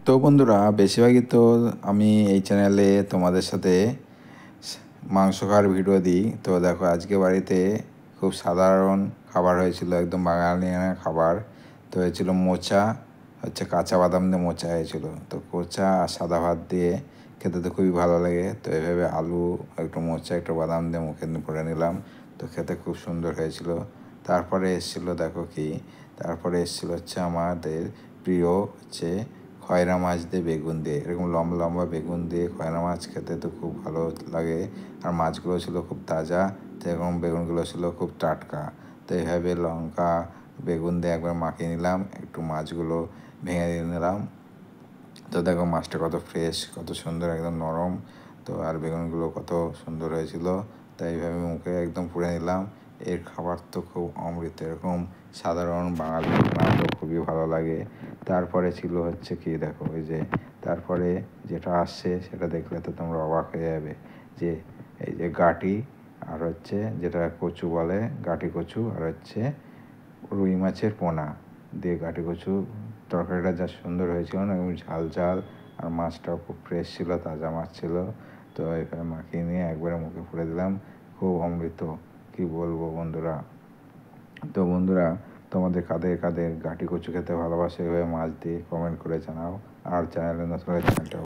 তো বন্ধুরা, বেশিরভাগই তো আমি এই চ্যানেলে তোমাদের সাথে মাংস খাওয়ার ভিডিও দিই। তো দেখো, আজকে বাড়িতে খুব সাধারণ খাবার হয়েছিল, একদম বাঙালিয়ানা খাবার। তো হয়েছিল মোচা, হচ্ছে কাঁচা বাদাম দিয়ে মোচা হয়েছিল। তো কোচা আর সাদা ভাত দিয়ে খেতে তো খুবই ভালো লাগে। তো এভাবে আলু, একটু মোচা, একটু বাদাম দিয়ে মুখে করে নিলাম। তো খেতে খুব সুন্দর হয়েছিল। তারপরে এসেছিলো, দেখো কি, তারপরে এসেছিলো হচ্ছে আমাদের প্রিয় হচ্ছে খয়রা মাছ দিয়ে বেগুন দিয়ে, এরকম লম্বা লম্বা বেগুন দিয়ে খয়রা মাছ খেতে তো খুব ভালো লাগে। আর মাছগুলো ছিল খুব তাজা, তো এরকম বেগুনগুলো ছিল খুব টাটকা। তো এইভাবে লঙ্কা বেগুন দিয়ে একবার মাখিয়ে নিলাম, একটু মাছগুলো ভেঙে দিয়ে নিলাম। তো দেখো মাছটা কত ফ্রেশ, কত সুন্দর, একদম নরম। তো আর বেগুনগুলো কত সুন্দর হয়েছিল। তাই এইভাবে মুখে একদম পুড়ে নিলাম। এর খাবার তো খুব অমৃত, এরকম সাধারণ বাঙালি রান্না তো খুবই ভালো লাগে। তারপরে ছিল হচ্ছে কি, দেখো ওই যে তারপরে যেটা আসছে সেটা দেখলে তো তোমরা অবাক হয়ে যাবে। যে এই যে গাটি, আর হচ্ছে যেটা কচু বলে, গাটি কচু, আর হচ্ছে রুই মাছের পোনা দিয়ে গাটি কচু তরকারিটা যা সুন্দর হয়েছিল না, এবং ঝাল ঝাল, আর মাছটাও খুব ফ্রেশ ছিল, তাজা মাছ ছিল। তো এখানে মাখিয়ে নিয়ে একবারে মুখে ফুলে দিলাম, খুব অমৃত, কি বলবো বন্ধুরা। তো বন্ধুরা, তোমাদের কাদের কাদের গাটি কচু খেতে ভালোবাসে, এভাবে মাছ দিয়ে কমেন্ট করে জানাও। আর চ্যানেলে নতুন চ্যানেলটা